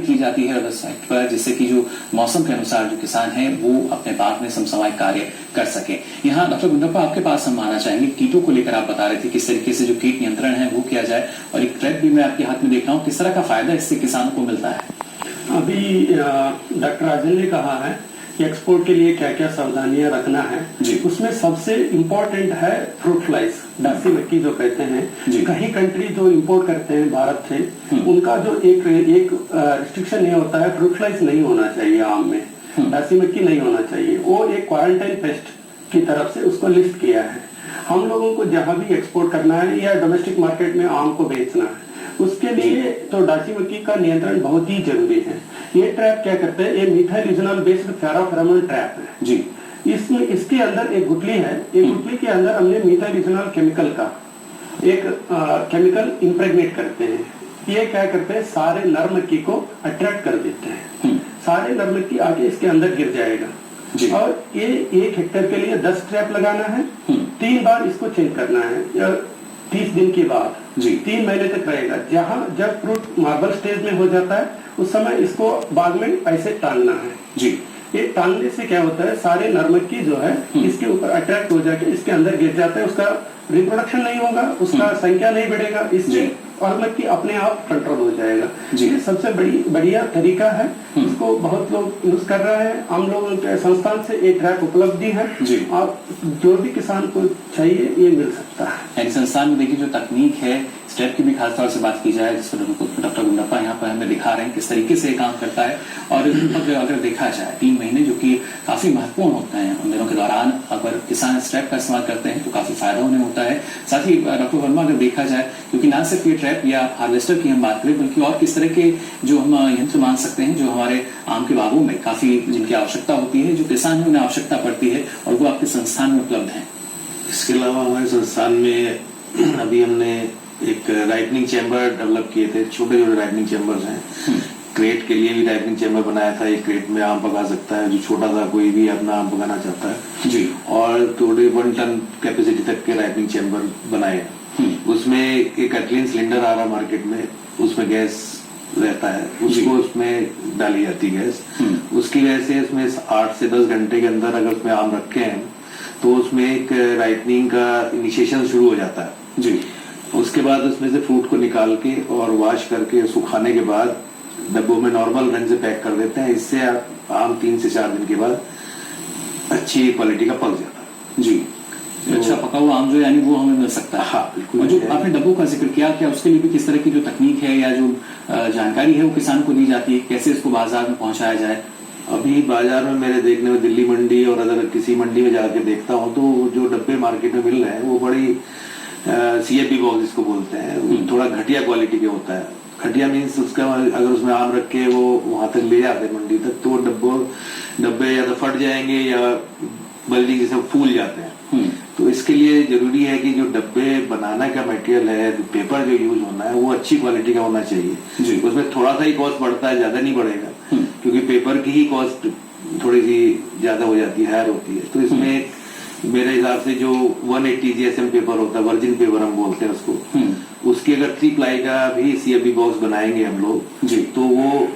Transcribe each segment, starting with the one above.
की जाती है अलग साइट पर, जिससे कि जो मौसम के अनुसार जो किसान है वो अपने बाग में समसामयिक कार्य कर सके। यहाँ डॉक्टर गुंडप्पा, आपके पास हम आना चाहेंगे, कीटों को लेकर आप बता रहे थे किस तरीके से जो कीट नियंत्रण है वो किया जाए, और एक ट्रैप भी मैं आपके हाथ में देख रहा हूँ, किस तरह का फायदा इससे किसानों को मिलता है? अभी डॉक्टर राजन ने कहा है कि एक्सपोर्ट के लिए क्या क्या सावधानियां रखना है। उसमें सबसे इम्पोर्टेंट है फ्रूट फ्लाइज, डासी मक्खी जो कहते हैं। कई कंट्री जो इंपोर्ट करते हैं भारत से, उनका जो एक रिस्ट्रिक्शन ये होता है, फ्रूट फ्लाइज नहीं होना चाहिए आम में, डासी मक्खी नहीं होना चाहिए। वो एक क्वारंटाइन पेस्ट की तरफ से उसको लिस्ट किया है। हम लोगों को जहां भी एक्सपोर्ट करना है या डोमेस्टिक मार्केट में आम को बेचना है, उसके लिए तो डासी मक्खी का नियंत्रण बहुत ही जरूरी है। ये ट्रैप क्या करते हैं, ये मिथाइल बेस्ड फेरोमोन ट्रैप है जी। इसमें इसके अंदर एक गुठली है, एक गुठली के अंदर हमने मिथाइल केमिकल का एक केमिकल इम्प्रेग्नेट करते हैं। ये क्या करते हैं, सारे नर मक्खी को अट्रैक्ट कर देते हैं। सारे नर मक्खी आके इसके अंदर गिर जाएगा। और ये 1 हेक्टेयर के लिए 10 ट्रैप लगाना है। 3 बार इसको चेंज करना है 30 दिन के बाद जी, 3 महीने तक रहेगा। जब फ्रूट मार्बल स्टेज में हो जाता है, उस समय इसको बाग में ऐसे टांगना है जी। ये टांगने से क्या होता है, सारे नर मक्खी जो है इसके ऊपर अट्रैक्ट हो जाके इसके अंदर गिर जाता है। उसका रिप्रोडक्शन नहीं होगा, उसका संख्या नहीं बढ़ेगा, इससे और मक्खी अपने आप कंट्रोल हो जाएगा। ये सबसे बढ़िया तरीका है, इसको बहुत लोग यूज कर रहे हैं। हम लोगों के संस्थान से एक ट्रैप उपलब्धि है और जो भी किसान को चाहिए ये मिल सकता है। संस्थान में देखिए जो तकनीक है, स्टेप की भी खासतौर से बात की जाए, जिस पर डॉक्टर गुंडप्पा यहाँ पर हमें दिखा रहे हैं किस तरीके से काम करता है। और अगर देखा जाए 3 महीने जो कि काफी महत्वपूर्ण होते हैं, उन दिनों के दौरान अगर किसान स्टेप का इस्तेमाल करते हैं तो काफी फायदा उन्हें होता है। साथ ही डॉक्टर वर्मा, अगर देखा जाए, क्योंकि ना सिर्फ ये ट्रैप या हार्वेस्टर की हम बात करें, बल्कि और किस तरह के जो हम यंत्र मान सकते हैं जो हमारे आम के बागों में काफी जिनकी आवश्यकता होती है, जो किसान है उन्हें आवश्यकता पड़ती है, और वो आपके संस्थान में उपलब्ध है। इसके अलावा हमारे संस्थान में अभी हमने एक राइपनिंग चैम्बर डेवलप किए थे। छोटे छोटे राइपनिंग चैम्बर्स हैं। क्रेट के लिए भी राइपनिंग चैम्बर बनाया था। एक क्रेट में आम पका सकता है, जो छोटा सा कोई भी अपना आम पकाना चाहता है जी। और थोड़े 1 टन कैपेसिटी तक के राइपनिंग चैम्बर बनाए। उसमें एक एथिलीन सिलेंडर आ रहा मार्केट में, उसमें गैस रहता है, उसको उसमें डाली जाती है गैस। उसकी वजह से उसमें 8 से 10 घंटे के अंदर अगर उसमें आम रखे हैं तो उसमें एक राइपनिंग का इनिशिएशन शुरू हो जाता है जी। उसके बाद उसमें से फ्रूट को निकाल के और वॉश करके सुखाने के बाद डब्बों में नॉर्मल ढंग से पैक कर देते हैं। इससे आम 3 से 4 दिन के बाद अच्छी क्वालिटी का पक जाता है जी। अच्छा पका हुआ आम जो यानी वो हमें मिल सकता है। हाँ, बिल्कुल। और जो आपने डब्बों का जिक्र किया, क्या उसके लिए भी किस तरह की जो तकनीक है या जो जानकारी है वो किसान को दी जाती है, कैसे इसको बाजार में पहुंचाया जाए? अभी बाजार में मेरे देखने में दिल्ली मंडी और अगर किसी मंडी में जाके देखता हूँ तो जो डब्बे मार्केट में मिल रहे हैं वो बड़ी CFB बॉक्स इसको बोलते हैं, थोड़ा घटिया क्वालिटी के होता है। घटिया मीन्स उसका अगर उसमें आम रख के वो वहां तक ले जाते हैं मंडी तक, तो डब्बे या तो फट जाएंगे या बल्कि जैसे फूल जाते हैं। तो इसके लिए जरूरी है कि जो डब्बे बनाना का मटेरियल है, पेपर जो यूज होना है, वो अच्छी क्वालिटी का होना चाहिए जी। उसमें थोड़ा सा ही कॉस्ट बढ़ता है, ज्यादा नहीं बढ़ेगा, क्योंकि पेपर की ही कॉस्ट थोड़ी सी ज्यादा हो जाती है, हायर होती है। तो इसमें मेरे हिसाब से जो 180 GSM पेपर होता है, वर्जिन पेपर हम बोलते हैं उसको, उसकी अगर 3 प्लाई का भी CFB बॉक्स बनाएंगे हम लोग जी, तो वो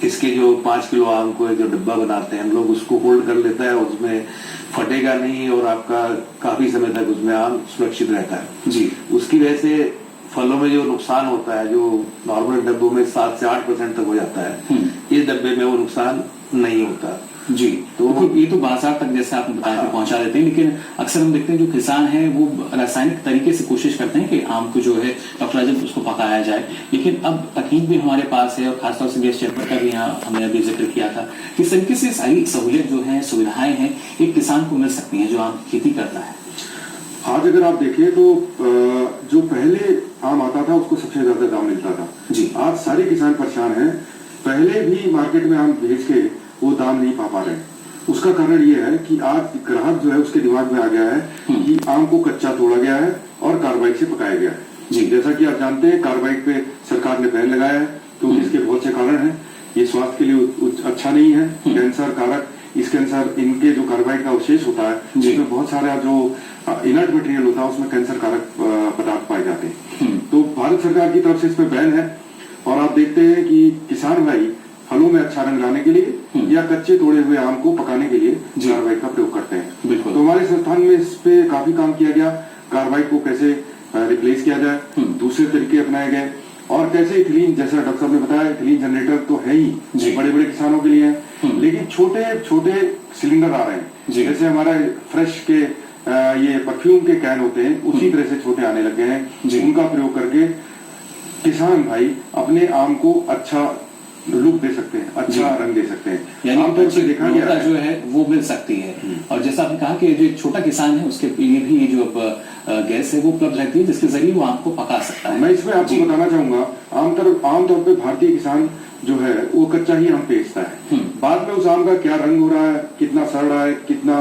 इसके जो 5 किलो आम को जो डब्बा बनाते हैं हम लोग, उसको होल्ड कर लेता है, उसमें फटेगा नहीं और आपका काफी समय तक उसमें आम सुरक्षित रहता है जी। उसकी वजह से फलों में जो नुकसान होता है, जो नॉर्मल डब्बों में 7 से 8% तक हो जाता है, इस डब्बे में वो नुकसान नहीं होता जी। तो ये तो बाजार तक जैसे आपने बताया कि पहुंचा देते हैं, लेकिन अक्सर हम देखते हैं जो किसान हैं वो रासायनिक तरीके से कोशिश करते हैं कि आम को जो है डॉक्टर राजन उसको पकाया जाए, लेकिन अब तकनीक भी हमारे पास है और खासतौर से गैस चैम्बर का भी यहाँ हमने अभी जिक्र किया था। किस तरीके से सारी सहूलियत जो है, सुविधाएं हैं, एक किसान को मिल सकती है जो आम की खेती करता है? आज अगर आप देखें तो जो पहले आम आता था उसको सबसे ज्यादा दाम मिलता था जी। आज सारे किसान परेशान हैं। पहले भी मार्केट में आम भेज के वो दाम नहीं पा रहे। उसका कारण ये है कि आज ग्राहक जो है उसके दिमाग में आ गया है कि आम को कच्चा तोड़ा गया है और कार्बाइड से पकाया गया है जी। जैसा कि आप जानते हैं कार्बाइड पे सरकार ने बैन लगाया है, तो इसके बहुत से कारण हैं। ये स्वास्थ्य के लिए अच्छा नहीं है, कैंसर कारक। इसके अनुसार इनके जो कार्बाइड का अवशेष होता है उसमें बहुत सारा जो इनर्ट मटेरियल होता है उसमें कैंसर कारक पदार्थ पाए जाते हैं। तो भारत सरकार की तरफ से इसमें बैन है और आप देखते हैं कि किसान भाई फलों में अच्छा रंग लाने के लिए या कच्चे तोड़े हुए आम को पकाने के लिए कार्बाइड का प्रयोग करते हैं। तो हमारे संस्थान में इस पे काफी काम किया गया, कार्बाइड को कैसे रिप्लेस किया जाए, दूसरे तरीके अपनाए गए, और कैसे इथिलीन, जैसा डॉक्टर साहब ने बताया, इथिलीन जनरेटर तो है ही बड़े बड़े किसानों के लिए है, लेकिन छोटे छोटे सिलेंडर आ रहे हैं, जैसे हमारा फ्रेश के ये परफ्यूम के कैन होते हैं, उसी तरह से छोटे आने लग गए हैं। उनका प्रयोग करके किसान भाई अपने आम को अच्छा लुक दे सकते हैं, अच्छा रंग दे सकते हैं, यानी आमतौर से देखा गया जो है वो मिल सकती है। और जैसा आपने कहा कि जो छोटा किसान है उसके लिए भी ये जो गैस है वो उपलब्ध रहती है, जिसके जरिए वो आम को पका सकता है। मैं इसमें आपको बताना चाहूंगा, आमतौर पे भारतीय किसान जो है वो कच्चा ही आम बेचता है। बाद में उस आम का क्या रंग हो रहा है, कितना सड़ रहा है, कितना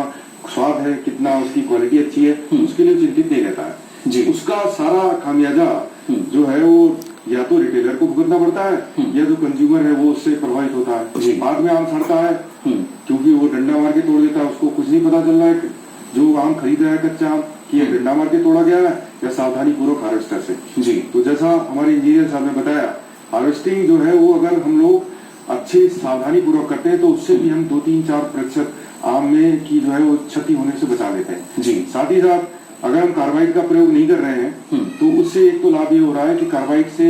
स्वाद है, कितना उसकी क्वालिटी अच्छी है, उसके लिए चिंतित नहीं रहता है। उसका सारा खामियाजा जो है वो या तो रिटेलर को भुगतना पड़ता है, या जो कंज्यूमर है वो उससे प्रभावित होता है। बाद में आम सड़ता है क्योंकि वो डंडा मार के तोड़ देता है, उसको कुछ नहीं पता चल रहा है जो आम खरीद रहा है कच्चा आम कि ये डंडा मार के तोड़ा गया है या सावधानी पूर्वक हार्वेस्टर से। तो जैसा हमारे इंजीनियर साहब ने बताया, हार्वेस्टिंग जो है वो अगर हम लोग अच्छी सावधानी पूर्वक करते हैं तो उससे भी हम 2-3-4% आम में की जो है वो क्षति होने से बचा लेते हैं। साथ ही साथ अगर हम कार्बाइड का प्रयोग नहीं कर रहे हैं तो उससे एक तो लाभ ये हो रहा है कि कार्बाइड से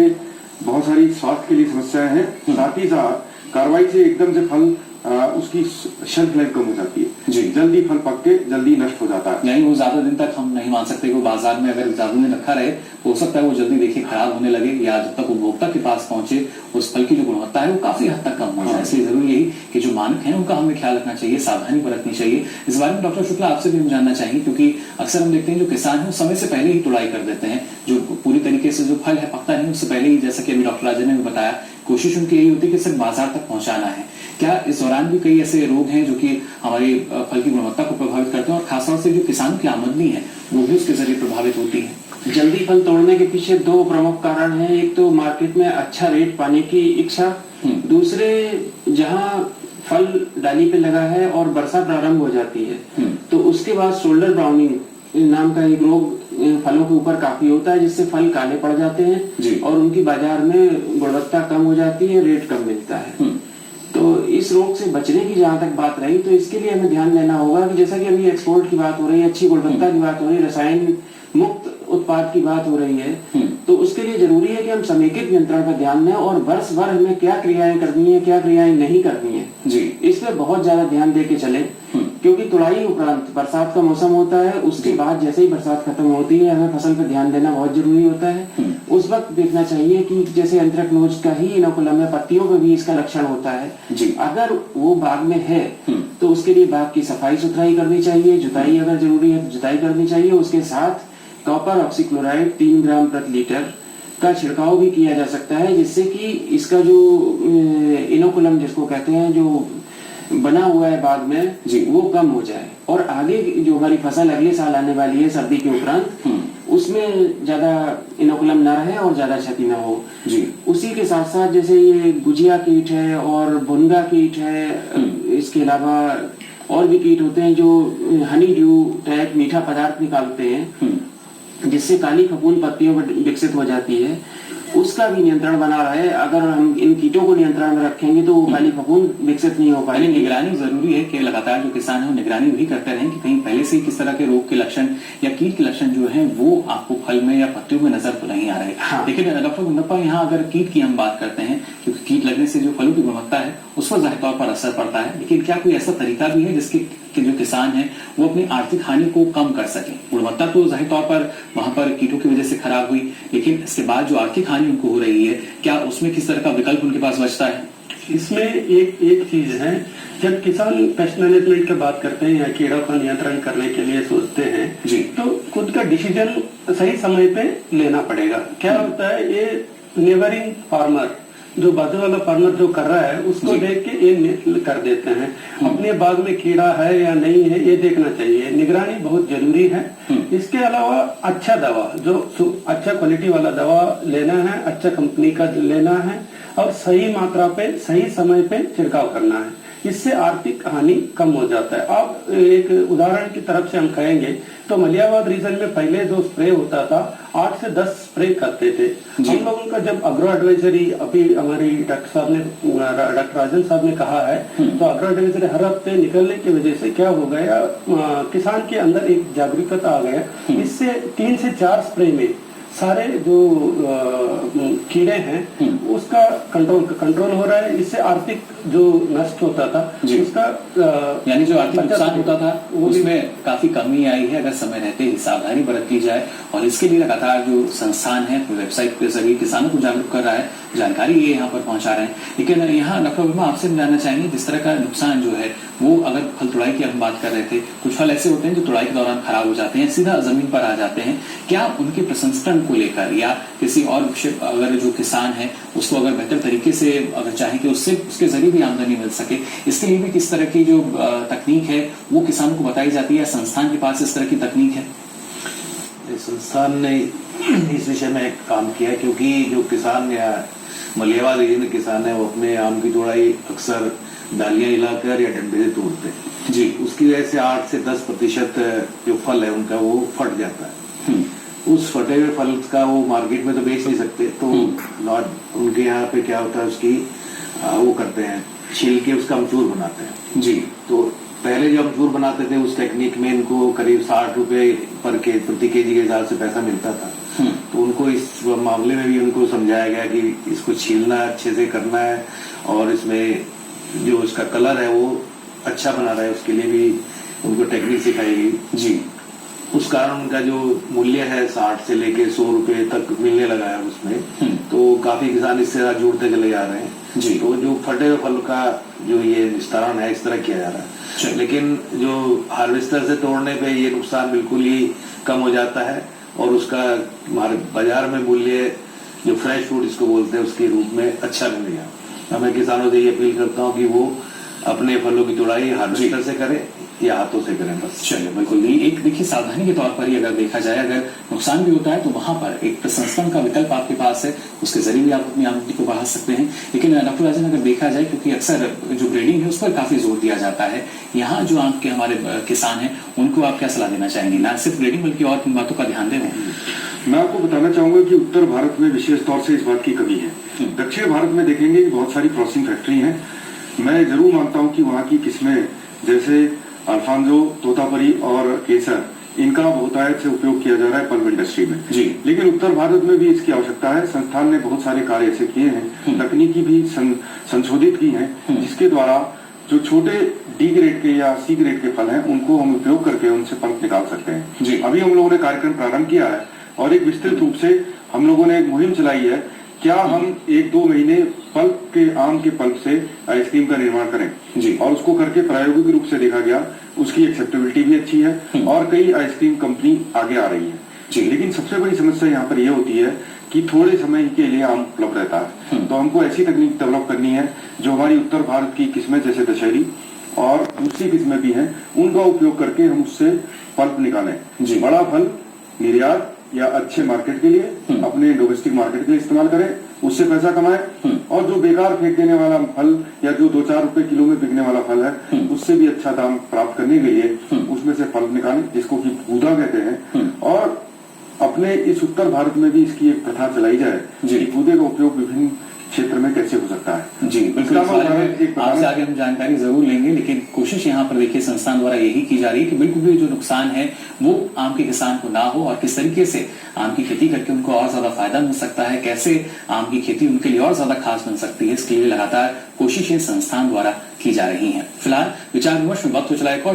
बहुत सारी स्वास्थ्य के लिए समस्याएं हैं, साथ ही साथ कार्बाइड से एकदम से फल उसकी शेल्फ लाइफ कम हो जाती है, जल्दी फल पक के जल्दी नष्ट हो जाता है। यानी वो ज्यादा दिन तक हम नहीं मान सकते कि बाजार में अगर ज्यादा दिन रखा रहे तो हो सकता है वो जल्दी देखिए खराब होने लगे, या जब तक उपभोक्ता के पास पहुंचे उस फल की जो गुणवत्ता है वो काफी हद तक कम हो जाए। इसलिए जरूरी यही कि जो मानक है उनका हमें ख्याल रखना चाहिए, सावधानी बरतनी चाहिए। इस बारे में डॉक्टर शुक्ला आपसे भी हम जानना चाहेंगे, क्योंकि अक्सर हम देखते हैं जो किसान है वो समय से पहले ही तुड़ाई कर देते हैं, जो पूरी तरीके से जो फल है पकता नहीं उससे पहले ही, जैसा कि अभी डॉक्टर राजन ने भी बताया, कोशिश उनकी यही होती है कि सिर्फ बाजार तक पहुंचाना है। क्या इस दौरान भी कई ऐसे रोग हैं जो कि हमारी फल की गुणवत्ता को प्रभावित करते हैं, और खासतौर से जो किसानों की आमदनी है वो भी उसके जरिए प्रभावित होती है? जल्दी फल तोड़ने के पीछे दो प्रमुख कारण हैं। एक तो मार्केट में अच्छा रेट पाने की इच्छा, दूसरे जहां फल डाली पे लगा है और वर्षा प्रारंभ हो जाती है तो उसके बाद शोल्डर ब्राउनिंग नाम का एक रोग फलों के ऊपर काफी होता है, जिससे फल काले पड़ जाते हैं और उनकी बाजार में गुणवत्ता कम हो जाती है, रेट कम मिलता है। तो इस रोग से बचने की जहां तक बात रही तो इसके लिए हमें ध्यान देना होगा कि जैसा कि अभी एक्सपोर्ट की बात हो रही है, अच्छी गुणवत्ता की बात हो रही है, रसायन मुक्त उत्पाद की बात हो रही है, तो उसके लिए जरूरी है कि हम समेकित नियंत्रण पर ध्यान दें और वर्ष भर हमें क्या क्रियाएं करनी है, क्या क्रियाएं नहीं करनी है, इस पर बहुत ज्यादा ध्यान दे के चले। क्योंकि तुड़ाई उपरांत बरसात का मौसम होता है, उसके बाद जैसे ही बरसात खत्म होती है हमें फसल पर ध्यान देना बहुत जरूरी होता है। उस वक्त देखना चाहिए कि जैसे एंथ्रेक्नोज का ही इनोकुलम है, पत्तियों पे भी इसका लक्षण होता है, अगर वो बाग में है तो उसके लिए बाग की सफाई सुथराई करनी चाहिए, जुताई अगर जरूरी है तो जुताई करनी चाहिए। उसके साथ कॉपर ऑक्सीक्लोराइड 3 ग्राम प्रति लीटर का छिड़काव भी किया जा सकता है, जिससे कि इसका जो इनोकुलम जिसको कहते हैं जो बना हुआ है बाग में वो कम हो जाए, और आगे जो हमारी फसल अगले साल आने वाली है सर्दी के उपरांत उसमें ज्यादा इनोकुलम ना रहे और ज्यादा क्षति ना हो। उसी के साथ साथ जैसे ये गुजिया कीट है और भुनगा कीट है, इसके अलावा और भी कीट होते हैं जो हनी ड्यू टाइप मीठा पदार्थ निकालते हैं जिससे काली फफूंद पत्तियों पर विकसित हो जाती है, उसका भी नियंत्रण बना रहे। अगर हम इन कीटों को नियंत्रण में रखेंगे तो वो काली फफूंद विकसित नहीं हो पाएगी। निगरानी जरूरी है कि लगातार जो किसान है वो निगरानी भी करते रहें कि कहीं पहले से किस तरह के रोग के लक्षण या कीट के लक्षण जो है वो आपको फल में या पत्तियों में नजर तो नहीं आ रहे। लेकिन डॉक्टर गुंडप्पा, यहाँ अगर कीट की हम बात करते हैं, क्योंकि कीट लगने से जो फलों की गुणवत्ता है उस पर जाहिर तौर पर असर पड़ता है, लेकिन क्या कोई ऐसा तरीका भी है जिसके जो किसान है वो अपनी आर्थिक हानि को कम कर सके? गुणवत्ता तो जाहिर तौर पर वहां पर कीटों की वजह से खराब हुई, लेकिन इसके बाद जो आर्थिक हानि उनको हो रही है, क्या उसमें किस तरह का विकल्प उनके पास बचता है? इसमें एक चीज है, जब किसान पेस्ट मैनेजमेंट की बात करते हैं या कीड़ा का नियंत्रण करने के लिए सोचते हैं तो खुद का डिसीजन सही समय पे लेना पड़ेगा। क्या होता है, ये नेबरिंग फार्मर जो बाजू वाला फार्मर जो कर रहा है उसको देख के ये कर देते हैं। अपने बाग में कीड़ा है या नहीं है ये देखना चाहिए, निगरानी बहुत जरूरी है। इसके अलावा अच्छा दवा, जो अच्छा क्वालिटी वाला दवा लेना है, अच्छा कंपनी का लेना है और सही मात्रा पे सही समय पे छिड़काव करना है। इससे आर्थिक हानि कम हो जाता है। आप एक उदाहरण की तरफ से हम कहेंगे तो मलियाबाद रीजन में पहले जो स्प्रे होता था 8 से 10 स्प्रे करते थे। हम लोगों का जब अग्रो एडवाइजरी अभी हमारी डॉक्टर राजन साहब ने कहा है तो अग्रो एडवाइजरी हर हफ्ते निकलने की वजह से क्या हो गया, किसान के अंदर एक जागरूकता आ गया। इससे 3 से 4 स्प्रे में सारे जो कीड़े हैं उसका कंट्रोल हो रहा है। इससे आर्थिक जो नष्ट होता था उसका यानी जो आर्थिक नुकसान होता था उसमें काफी कमी आई है अगर समय रहते ही सावधानी बरती जाए। और इसके लिए लगातार जो संस्थान है वेबसाइट के जरिए किसानों को जागरूक कर रहा है, जानकारी ये यहाँ पर पहुंचा रहे हैं। लेकिन यहाँ डॉक्टर वर्मा आपसे जानना चाहेंगे, जिस तरह का नुकसान जो है वो अगर फल तुड़ाई की हम बात कर रहे थे, कुछ फल ऐसे होते हैं जो तुड़ाई के दौरान खराब हो जाते हैं, सीधा जमीन पर आ जाते हैं, क्या उनके प्रसंस्करण को लेकर या किसी और विषय अगर जो किसान है उसको अगर बेहतर तरीके से अगर चाहे कि उससे उसके जरिए भी आमदनी मिल सके, इसके लिए भी किस तरह की जो तकनीक है वो किसानों को बताई जाती है? संस्थान के पास इस तरह की तकनीक है? संस्थान ने इस विषय में काम किया है, क्योंकि जो किसान या मलियाबाद रीजन के किसान है वो अपने आम की तुड़ाई अक्सर डालियां हिलाकर या डंडे से तोड़ते हैं जी। उसकी वजह से 8 से 10% जो फल है उनका वो फट जाता है। उस फटे हुए फल का वो मार्केट में तो बेच नहीं सकते, तो उनके यहाँ पे क्या होता है उसकी वो करते हैं छील के उसका अमचूर बनाते हैं जी। तो पहले जो अमचूर बनाते थे उस टेक्निक में इनको करीब 60 रुपए प्रति केजी के हिसाब से पैसा मिलता था। तो उनको इस मामले में भी उनको समझाया गया कि इसको छीलना अच्छे से करना है और इसमें जो इसका कलर है वो अच्छा बना रहा है, उसके लिए भी उनको टेक्निक सिखाई गई जी। उस कारण उनका जो मूल्य है 60 से लेके 100 रुपए तक मिलने लगा है उसमें। तो काफी किसान इससे साथ जुड़ते चले जा रहे हैं जी। तो जो फटे हुए फल का जो ये विस्तारण है इस तरह किया जा रहा है, लेकिन जो हार्वेस्टर से तोड़ने पे ये नुकसान बिल्कुल ही कम हो जाता है और उसका बाजार में मूल्य जो फ्रेश फूड इसको बोलते हैं उसके रूप में अच्छा मिलेगा। मैं किसानों से ये अपील करता हूँ कि वो अपने फलों की तुड़ाई हार्वेस्टर से करें या हाथों से करें बस। चलिए बिल्कुल नहीं, एक देखिए सावधानी के तौर पर ही अगर देखा जाए, अगर नुकसान भी होता है तो वहां पर एक प्रसंस्करण का विकल्प आपके पास है, उसके जरिए भी आप अपनी आमदनी को बढ़ा सकते हैं। लेकिन डॉक्टर राजन अगर देखा जाए, क्योंकि अक्सर जो ग्रेडिंग है उस पर काफी जोर दिया जाता है, यहाँ जो आपके हमारे किसान हैं उनको आप क्या सलाह देना चाहेंगे? ना सिर्फ ग्रेडिंग बल्कि और किन बातों का ध्यान दें? मैं आपको बताना चाहूंगा कि उत्तर भारत में विशेष तौर से इस बात की कमी है। दक्षिण भारत में देखेंगे कि बहुत सारी प्रोसेसिंग फैक्ट्री हैं। मैं जरूर मानता हूं कि वहां की किस्में जैसे अल्फांजो, तोतापरी और केसर, इनका बहुतायत से उपयोग किया जा रहा है पल्प इंडस्ट्री में जी। लेकिन उत्तर भारत में भी इसकी आवश्यकता है। संस्थान ने बहुत सारे कार्य ऐसे किए हैं, तकनीकी भी संशोधित की है, जिसके द्वारा जो छोटे डी ग्रेड के या सी ग्रेड के फल हैं उनको हम उपयोग करके उनसे पल्प निकाल सकते हैं जी। अभी हम लोगों ने कार्यक्रम प्रारंभ किया है और एक विस्तृत रूप से हम लोगों ने एक मुहिम चलाई है, क्या हम 1-2 महीने पल्प के आम के पल्प से आइसक्रीम का निर्माण करें जी। और उसको करके प्रायोगिक रूप से देखा गया, उसकी एक्सेप्टेबिलिटी भी अच्छी है और कई आइसक्रीम कंपनी आगे आ रही है जी। लेकिन सबसे बड़ी समस्या यहाँ पर यह होती है कि थोड़े समय के लिए आम उपलब्ध रहता है, तो हमको ऐसी तकनीक डेवलप करनी है जो हमारी उत्तर भारत की किस्में जैसे दशहरी और दूसरी किस्में भी हैं उनका उपयोग करके हम उससे पल्प निकालें जी। बड़ा फल निर्यात या अच्छे मार्केट के लिए अपने डोमेस्टिक मार्केट के लिए इस्तेमाल करें, उससे पैसा कमाएं और जो बेकार फेंक देने वाला फल या जो 2-4 रुपए किलो में बिकने वाला फल है उससे भी अच्छा दाम प्राप्त करने के लिए उसमें से फल निकालें, जिसको कि गूदा कहते हैं। और अपने इस उत्तर भारत में भी इसकी एक प्रथा चलाई जाए कि गूदे का उपयोग विभिन्न क्षेत्र में कैसे हो सकता है जी। बिल्कुल आपसे आगे हम जानकारी जरूर लेंगे, लेकिन कोशिश यहाँ पर देखिए संस्थान द्वारा यही की जा रही है कि बिल्कुल भी जो नुकसान है वो आम के किसान को ना हो और किस तरीके से आम की खेती करके उनको और ज्यादा फायदा मिल सकता है, कैसे आम की खेती उनके लिए और ज्यादा खास बन सकती है, इसके लिए लगातार कोशिशें संस्थान द्वारा की जा रही हैं। फिलहाल विचार विमर्श में वक्त हो चला है।